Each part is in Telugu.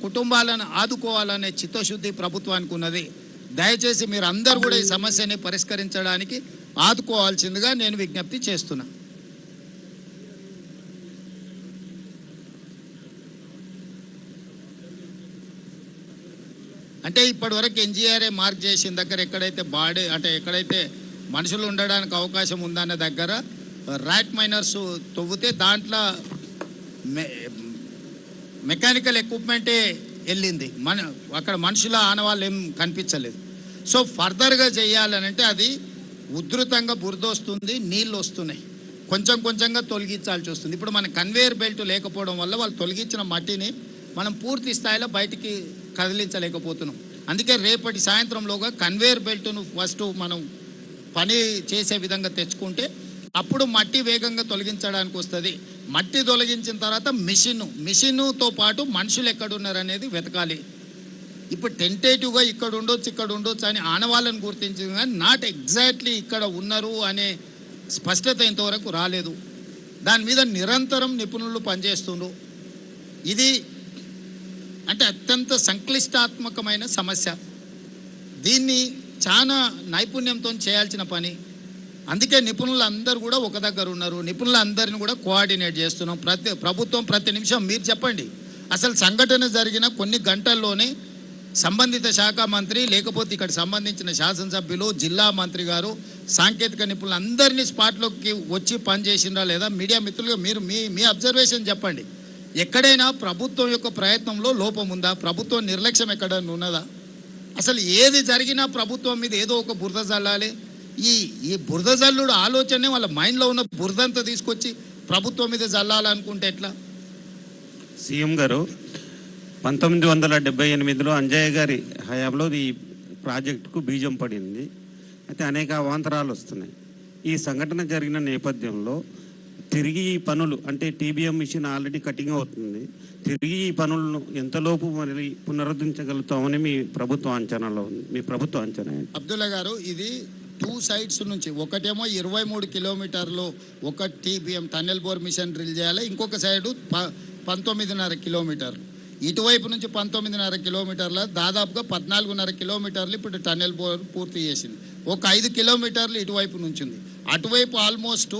కుటుంబాలను ఆదుకోవాలనే చిత్తశుద్ధి ప్రభుత్వానికి ఉన్నది. దయచేసి మీరు అందరూ కూడా ఈ సమస్యని పరిష్కరించడానికి ఆదుకోవాల్సిందిగా నేను విజ్ఞప్తి చేస్తున్నా. అంటే ఇప్పటివరకు ఎన్జిఆర్ఏ మార్క్ చేసిన దగ్గర ఎక్కడైతే బాడీ అంటే ఎక్కడైతే మనుషులు ఉండడానికి అవకాశం ఉందన్న దగ్గర ర్యాట్ మైనర్స్ తవ్వితే దాంట్లో మెకానికల్ ఎక్విప్మెంటే వెళ్ళింది, అక్కడ మనుషుల ఆనవాళ్ళు ఏం కనిపించలేదు. సో ఫర్దర్గా చేయాలనంటే అది ఉధృతంగా బురద వస్తుంది, నీళ్ళు వస్తున్నాయి, కొంచెం కొంచెంగా తొలగించాల్సి వస్తుంది. ఇప్పుడు మన కన్వేయర్ బెల్ట్ లేకపోవడం వల్ల వాళ్ళు తొలగించిన మట్టిని మనం పూర్తి స్థాయిలో బయటికి కదిలించలేకపోతున్నాం. అందుకే రేపటి సాయంత్రంలోగా కన్వేయర్ బెల్ట్ను ఫస్ట్ మనం పని చేసే విధంగా తెచ్చుకుంటే అప్పుడు మట్టి వేగంగా తొలగించడానికి వస్తుంది. మట్టి తొలగించిన తర్వాత మిషన్తో పాటు మనుషులు ఎక్కడున్నారు వెతకాలి. ఇప్పుడు టెంటేటివ్గా ఇక్కడ ఉండొచ్చు అని ఆనవాళ్ళని గుర్తించింది, కానీ నాట్ ఎగ్జాక్ట్లీ ఇక్కడ ఉన్నారు అనే స్పష్టత ఇంతవరకు రాలేదు. దాని మీద నిరంతరం నిపుణులు పనిచేస్తున్నారు. ఇది అంటే అత్యంత సంక్లిష్టాత్మకమైన సమస్య. దీన్ని చాలా నైపుణ్యంతో చేయాల్సిన పని. అందుకే నిపుణులు అందరూ కూడా ఒక దగ్గర ఉన్నారు. నిపుణులందరిని కూడా కోఆర్డినేట్ చేస్తున్నాం. ప్రభుత్వం ప్రతి నిమిషం మీరు చెప్పండి, అసలు సంఘటన జరిగిన కొన్ని గంటల్లోనే సంబంధిత శాఖ మంత్రి లేకపోతే ఇక్కడ సంబంధించిన శాసనసభ్యులు, జిల్లా మంత్రి గారు, సాంకేతిక నిపుణులు అందరినీ స్పాట్లోకి వచ్చి పనిచేసిందా లేదా? మీడియా మిత్రులుగా మీరు మీ అబ్జర్వేషన్ చెప్పండి. ఎక్కడైనా ప్రభుత్వం యొక్క ప్రయత్నంలో లోపం ఉందా? ప్రభుత్వం నిర్లక్ష్యం ఎక్కడైనా ఉన్నదా? అసలు ఏది జరిగినా ప్రభుత్వం మీద ఏదో ఒక బురద జల్లాలి. ఈ బురద జల్లుడు ఆలోచనే వాళ్ళ మైండ్లో ఉన్న బురదంతా తీసుకొచ్చి ప్రభుత్వం మీద జల్లాలనుకుంటే ఎట్లా? సీఎం గారు 1978లో అంజయ్య గారి హయాంలో ఈ ప్రాజెక్టుకు బీజం పడింది. అయితే అనేక అవాంతరాలు వస్తున్నాయి. ఈ సంఘటన జరిగిన నేపథ్యంలో తిరిగి ఈ పనులు అంటే టీబీఎం మిషన్ ఆల్రెడీ కటింగ్ అవుతుంది, తిరిగి ఈ పనులను ఎంతలోపు మరి పునరుద్ధరించగలుగుతామని మీ ప్రభుత్వ అంచనాలో ఉంది? మీ ప్రభుత్వ అంచనా ఏంటి? అబ్దుల్లా గారు, ఇది 2 సైడ్స్ నుంచి, ఒకటేమో 23 కిలోమీటర్లు ఒక TBM tunnel bore machine drill చేయాలి, ఇంకొక సైడు 19.5 కిలోమీటర్లు. ఇటువైపు నుంచి 19.5 కిలోమీటర్ల దాదాపుగా 14.5 కిలోమీటర్లు ఇప్పుడు టన్నెల్ బోర్ పూర్తి చేసింది. ఒక 5 కిలోమీటర్లు ఇటువైపు నుంచి ఉంది. అటువైపు ఆల్మోస్ట్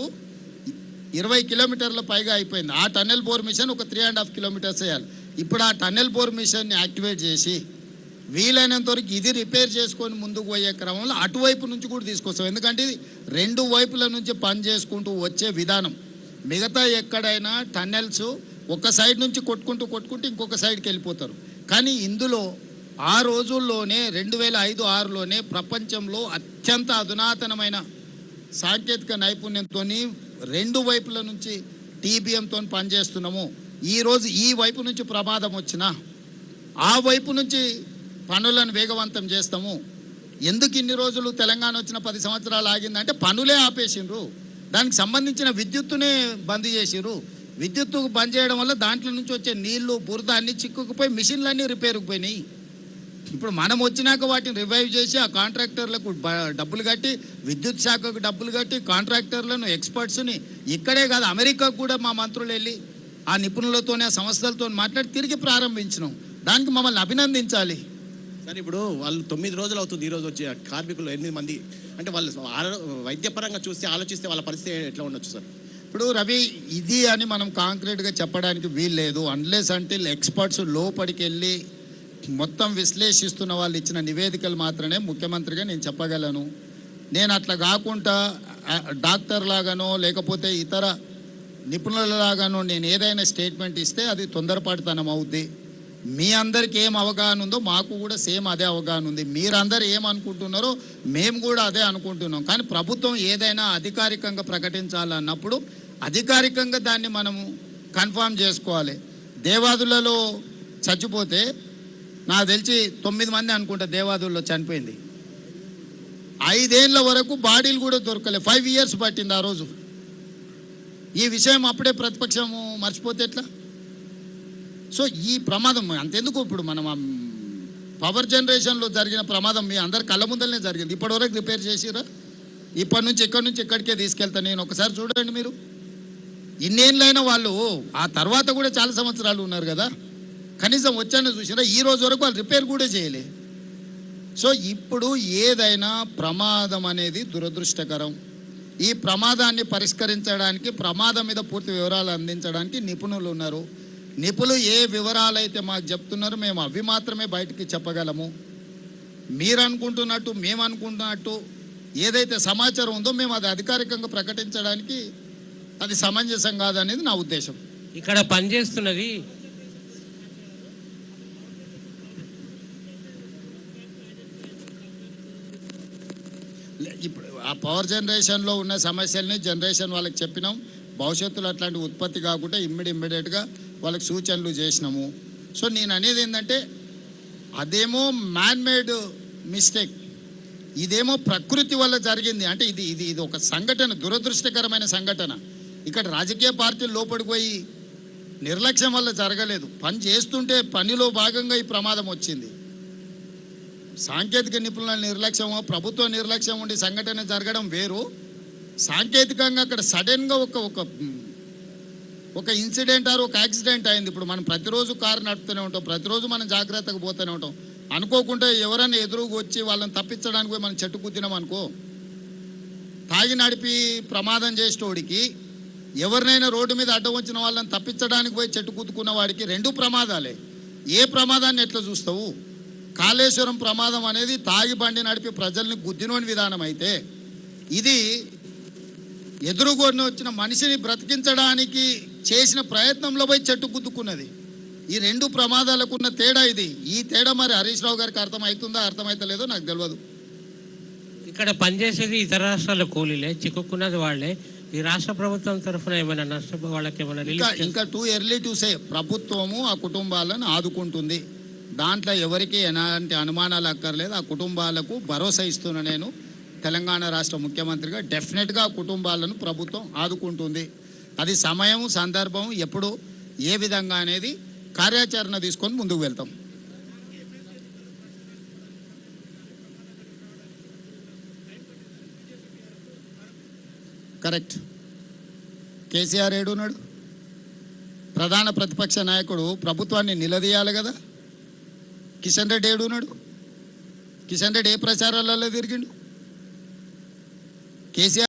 20 కిలోమీటర్ల పైగా అయిపోయింది. ఆ టన్నెల్ బోర్ మిషన్ ఒక 3.5 కిలోమీటర్స్ వేయాలి. ఇప్పుడు ఆ టన్నెల్ బోర్ మిషన్ని యాక్టివేట్ చేసి వీలైనంత వరకు ఇది రిపేర్ చేసుకొని ముందుకు పోయే క్రమంలో అటువైపు నుంచి కూడా తీసుకొస్తాం. ఎందుకంటే ఇది 2 వైపుల నుంచి పని చేసుకుంటూ వచ్చే విధానం. మిగతా ఎక్కడైనా టన్నెల్స్ ఒక సైడ్ నుంచి కొట్టుకుంటూ ఇంకొక సైడ్కి వెళ్ళిపోతారు. కానీ ఇందులో ఆ రోజుల్లోనే 2005-06లోనే ప్రపంచంలో అత్యంత అధునాతనమైన సాంకేతిక నైపుణ్యంతో 2 వైపుల నుంచి టీబీఎంతో పనిచేస్తున్నాము. ఈరోజు ఈ వైపు నుంచి ప్రమాదం వచ్చినా ఆ వైపు నుంచి పనులను వేగవంతం చేస్తాము. ఎందుకు ఇన్ని రోజులు తెలంగాణ వచ్చిన 10 సంవత్సరాలు ఆగిందంటే పనులే ఆపేసిండ్రు, దానికి సంబంధించిన విద్యుత్తునే బంద్ చేసిర్రు. విద్యుత్తు బంద్ చేయడం వల్ల దాంట్లో నుంచి వచ్చే నీళ్లు బురద అన్నీ చిక్కుకుపోయి మిషన్లన్నీ రిపేర్కి పోయినాయి. ఇప్పుడు మనం వచ్చినాక వాటిని రివైవ్ చేసి ఆ కాంట్రాక్టర్లకు డబ్బులు కట్టి, విద్యుత్ శాఖకు డబ్బులు కట్టి, కాంట్రాక్టర్లను ఎక్స్పర్ట్స్ని ఇక్కడే కాదు అమెరికాకు కూడా మా మంత్రులు వెళ్ళి ఆ నిపుణులతోనే ఆ సంస్థలతో మాట్లాడి తిరిగి ప్రారంభించినాం. దానికి మమ్మల్ని అభినందించాలి. సరే, ఇప్పుడు వాళ్ళు 9 రోజులు అవుతుంది. ఈరోజు వచ్చే కార్మికులు 8 మంది, అంటే వాళ్ళు వైద్యపరంగా చూస్తే ఆలోచిస్తే వాళ్ళ పరిస్థితి ఎట్లా ఉండొచ్చు సార్? ఇప్పుడు రవి, ఇది అని మనం కాంక్రీట్గా చెప్పడానికి వీల్లేదు. అన్లెస్ అంటే ఎక్స్పర్ట్స్ లోపలికి వెళ్ళి మొత్తం విశ్లేషిస్తున్న వాళ్ళు ఇచ్చిన నివేదికలు మాత్రమే ముఖ్యమంత్రిగా నేను చెప్పగలను. నేను అట్లా కాకుండా డాక్టర్ లాగానో లేకపోతే ఇతర నిపుణులలాగానో నేను ఏదైనా స్టేట్మెంట్ ఇస్తే అది తొందరపాటుతనం అవుద్ది. మీ అందరికి ఏం అవగాహన ఉందో మాకు కూడా సేమ్ అదే అవగాహన ఉంది. మీరందరూ ఏమనుకుంటున్నారో మేము కూడా అదే అనుకుంటున్నాం. కానీ ప్రభుత్వం ఏదైనా అధికారికంగా ప్రకటించాలన్నప్పుడు అధికారికంగా దాన్ని మనము కన్ఫర్మ్ చేసుకోవాలి. దేవాదులలో చచ్చిపోతే నాకు తెలిసి 9 మంది అనుకుంటా దేవాదుల్లో చనిపోయింది. 5 ఏళ్ళ వరకు బాడీలు కూడా దొరకలే. 5 years పట్టింది ఆ రోజు. ఈ విషయం అప్పుడే ప్రతిపక్షము మర్చిపోతే ఎట్లా? సో ఈ ప్రమాదం అంతెందుకు, ఇప్పుడు మనం పవర్ జనరేషన్లో జరిగిన ప్రమాదం మీ అందరి కళ్ళ ముందరనే జరిగింది. ఇప్పటివరకు రిపేర్ చేసిరా? ఇప్పటి నుంచి ఎక్కడికే తీసుకెళ్తాను నేను. ఒకసారి చూడండి మీరు. ఇన్నేళ్ళైనా వాళ్ళు ఆ తర్వాత కూడా చాలా సంవత్సరాలు ఉన్నారు కదా. కనీసం వచ్చానో చూసినా ఈ రోజు వరకు వాళ్ళు రిపేర్ కూడా చేయలే. సో ఇప్పుడు ఏదైనా ప్రమాదం అనేది దురదృష్టకరం. ఈ ప్రమాదాన్ని పరిష్కరించడానికి, ప్రమాదం మీద పూర్తి వివరాలు అందించడానికి నిపుణులు ఉన్నారు. నిపుణులు ఏ వివరాలు అయితే మాకు చెప్తున్నారో మేము అవి మాత్రమే బయటికి చెప్పగలము. మీరు అనుకుంటున్నట్టు, మేము అనుకుంటున్నట్టు ఏదైతే సమాచారం ఉందో మేము అది అధికారికంగా ప్రకటించడానికి అది సమంజసం కాదనేది నా ఉద్దేశం. ఇక్కడ పనిచేస్తున్నది ఇప్పుడు ఆ పవర్ జనరేషన్లో ఉన్న సమస్యల్ని జనరేషన్ వాళ్ళకి చెప్పినాం. భవిష్యత్తులో అట్లాంటి ఉత్పత్తి కాకుండా ఇమ్మీడియట్గా వాళ్ళకి సూచనలు చేసినాము. సో నేను అనేది ఏంటంటే అదేమో మ్యాన్ మేడ్ మిస్టేక్, ఇదేమో ప్రకృతి వల్ల జరిగింది. అంటే ఇది ఇది ఇది ఒక సంఘటన, దురదృష్టకరమైన సంఘటన. ఇక్కడ రాజకీయ పార్టీలు లోపలికి పోయి నిర్లక్ష్యం వల్ల జరగలేదు. పని చేస్తుంటే పనిలో భాగంగా ఈ ప్రమాదం వచ్చింది. సాంకేతిక నిపుణుల నిర్లక్ష్యమో, ప్రభుత్వ నిర్లక్ష్యం ఉండి సంఘటన జరగడం వేరు. సాంకేతికంగా అక్కడ సడన్గా ఒక ఇన్సిడెంట్ ఆర్ ఒక యాక్సిడెంట్ అయింది. ఇప్పుడు మనం ప్రతిరోజు కారు నడుపుతూనే ఉంటాం, ప్రతిరోజు మనం జాగ్రత్తగా పోతూనే ఉంటాం. అనుకోకుండా ఎవరైనా ఎదురుగా వచ్చి వాళ్ళని తప్పించడానికి పోయి మనం చెట్టు కుద్దినాం అనుకో, తాగి నడిపి ప్రమాదం చేసేటోడికి, ఎవరినైనా రోడ్డు మీద అడ్డం వచ్చిన వాళ్ళని తప్పించడానికి పోయి చెట్టు కుద్దుకున్న వాడికి రెండు ప్రమాదాలే. ఏ ప్రమాదాన్ని ఎట్లా చూస్తావు? కాళేశ్వరం ప్రమాదం అనేది తాగి బండి నడిపి ప్రజల్ని గుద్దినోని విధానం అయితే, ఇది ఎదురుగొని వచ్చిన మనిషిని బ్రతికించడానికి చేసిన ప్రయత్నంలో పోయి చెట్టు గుద్దుకున్నది. ఈ రెండు ప్రమాదాలకు ఉన్న తేడా ఇది. ఈ తేడా మరి హరీష్ రావు గారికి అర్థమవుతుందా అర్థమైతలేదో నాకు తెలియదు. ఇక్కడ పనిచేసేది ఇతర రాష్ట్రాల కూలీలే, చిక్కుకున్నది వాళ్ళే. ఈ రాష్ట్ర ప్రభుత్వం తరఫున ఏమైనా నష్టపో వాళ్ళకి ఏమైనా ఇంకా టూ ఎర్లీ టు సే. ప్రభుత్వము ఆ కుటుంబాలను ఆదుకుంటుంది, దాంట్లో ఎవరికి ఎలాంటి అనుమానాలు అక్కర్లేదు. ఆ కుటుంబాలకు భరోసా ఇస్తున్నా నేను తెలంగాణ రాష్ట్ర ముఖ్యమంత్రిగా. డెఫినెట్గా ఆ కుటుంబాలను ప్రభుత్వం ఆదుకుంటుంది. అది సమయం, సందర్భం, ఎప్పుడు, ఏ విధంగా అనేది కార్యాచరణ తీసుకొని ముందుకు వెళ్తాం. కరెక్ట్. కేసీఆర్ ఏడున్నాడు? ప్రధాన ప్రతిపక్ష నాయకుడు ప్రభుత్వాన్ని నిలదీయాలి కదా. కిషన్ రెడ్డి ఏడున్నాడు? కిషన్ రెడ్డి ఏ ప్రచారాలలో తిరిగిండు? కేసీఆర్